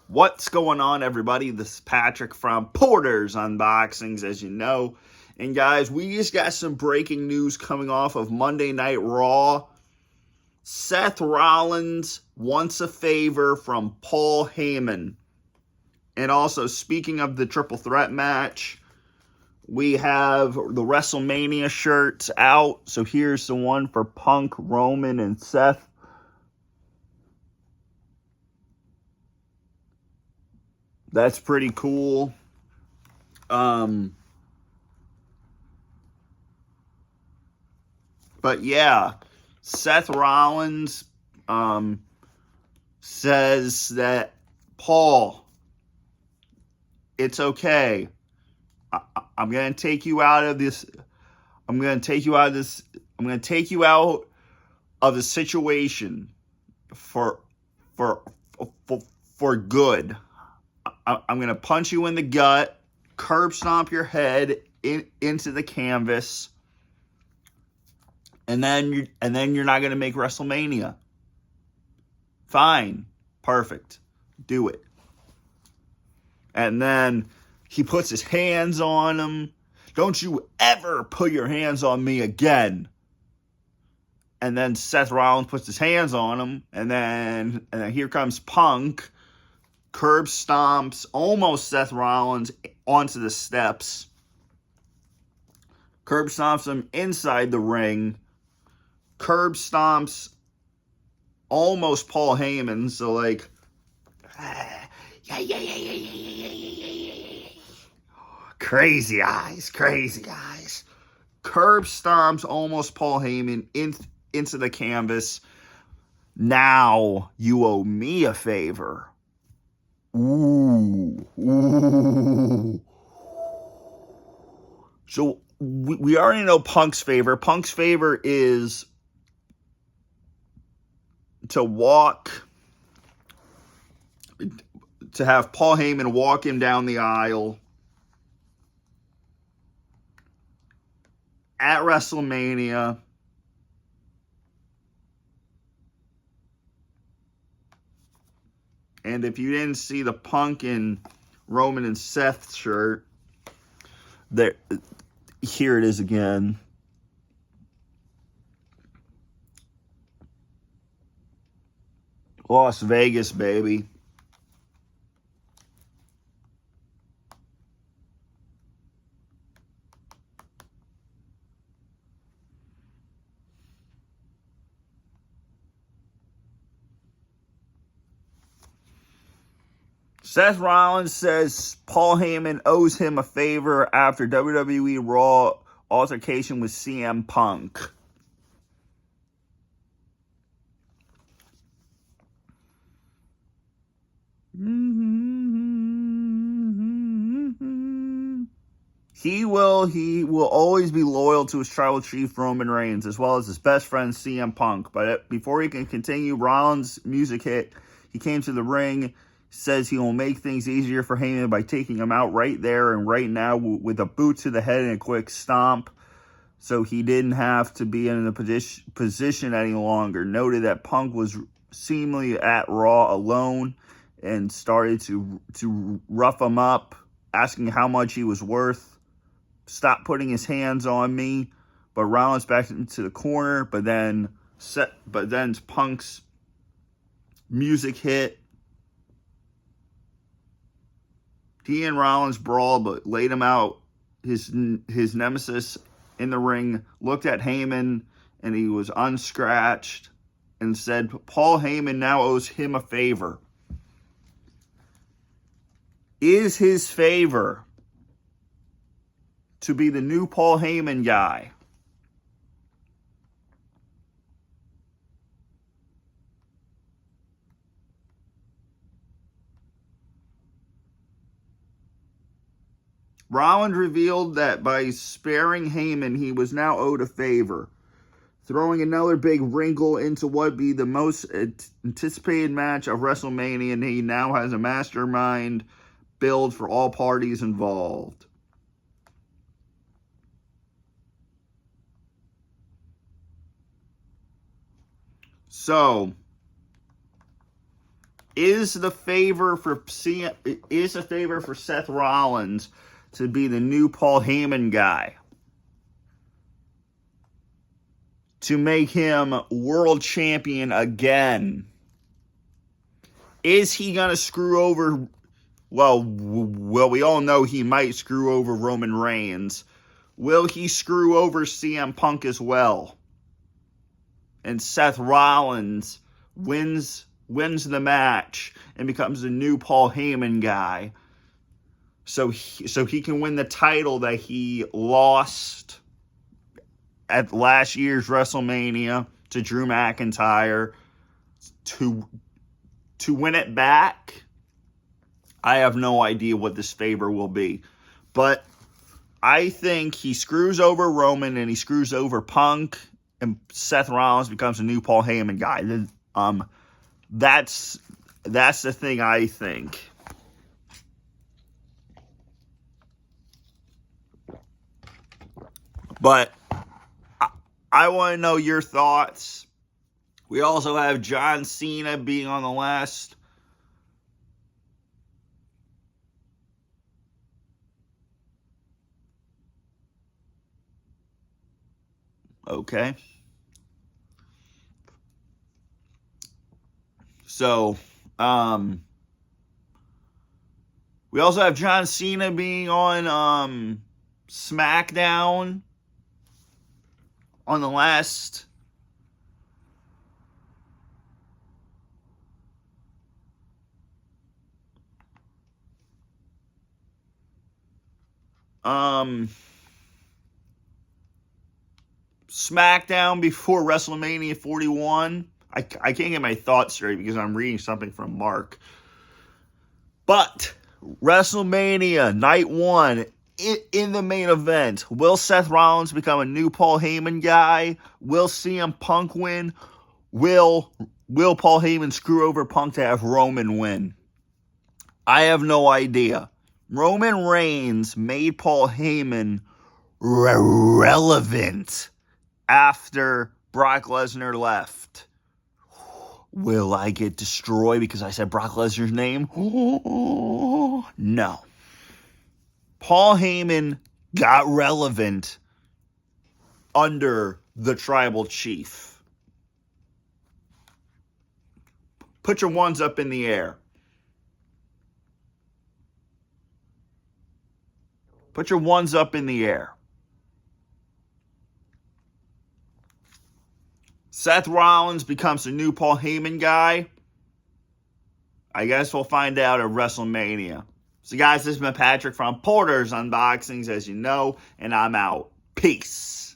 What's going on, everybody? This is Patrick from Porter's Unboxings, as you know. And guys, we just got some breaking news coming off of Monday Night Raw. Seth Rollins wants a favor from Paul Heyman. And also, speaking of the triple threat match, we have the WrestleMania shirts out. So here's the one for Punk, Roman, and Seth. That's pretty cool. But yeah, Seth Rollins says that, Paul, it's okay. I'm gonna take you out of this. I'm gonna take you out of this. I'm gonna take you out of the situation for for for good. I'm gonna punch you in the gut, curb stomp your head into the canvas, and then you're not gonna make WrestleMania. Fine, perfect, do it. And then he puts his hands on him. Don't you ever put your hands on me again. And then Seth Rollins puts his hands on him, and then here comes Punk. Curb stomps almost Seth Rollins onto the steps. Curb stomps him inside the ring. Curb stomps almost Paul Heyman. So like, crazy eyes, crazy eyes. Curb stomps almost Paul Heyman into the canvas. Now you owe me a favor. Ooh. So we already know Punk's favor. Punk's favor is to have Paul Heyman walk him down the aisle at WrestleMania. And if you didn't see the Punk and Roman and Seth shirt, there, here it is again. Las Vegas, baby. Seth Rollins says Paul Heyman owes him a favor after WWE Raw altercation with CM Punk. He will always be loyal to his tribal chief Roman Reigns, as well as his best friend CM Punk. But before he can continue, Rollins' music hit. He came to the ring, says he will make things easier for Heyman by taking him out right there and right now with a boot to the head and a quick stomp, so he didn't have to be in a position any longer. Noted that Punk was seemingly at Raw alone and started to rough him up, asking how much he was worth. Stop putting his hands on me. But Rollins backed into the corner. But then Punk's music hit. He and Rollins brawled, but laid him out. His nemesis in the ring looked at Heyman, and he was unscratched, and said Paul Heyman now owes him a favor. Is his favor to be the new Paul Heyman guy? Rollins revealed that by sparing Heyman, he was now owed a favor, throwing another big wrinkle into what would be the most anticipated match of WrestleMania, and he now has a mastermind build for all parties involved. So, is the favor for Seth Rollins to be the new Paul Heyman guy, to make him world champion again. Is he going to screw over? Well, we all know he might screw over Roman Reigns. Will he screw over CM Punk as well? And Seth Rollins wins the match and becomes the new Paul Heyman guy. So he can win the title that he lost at last year's WrestleMania to Drew McIntyre, to win it back. I have no idea what this favor will be. But I think he screws over Roman and he screws over Punk, and Seth Rollins becomes a new Paul Heyman guy. That's the thing I think. But I want to know your thoughts. We also have John Cena being on the last. Okay. So, we also have John Cena being on SmackDown on the last. SmackDown before WrestleMania 41. I can't get my thoughts straight because I'm reading something from Mark. But WrestleMania Night 1, in the main event, will Seth Rollins become a new Paul Heyman guy? Will CM Punk win? Will Paul Heyman screw over Punk to have Roman win? I have no idea. Roman Reigns made Paul Heyman relevant after Brock Lesnar left. Will I get destroyed because I said Brock Lesnar's name? No. Paul Heyman got relevant under the Tribal Chief. Put your ones up in the air. Put your ones up in the air. Seth Rollins becomes the new Paul Heyman guy. I guess we'll find out at WrestleMania. So guys, this has been Patrick from Porter's Unboxings, as you know, and I'm out. Peace.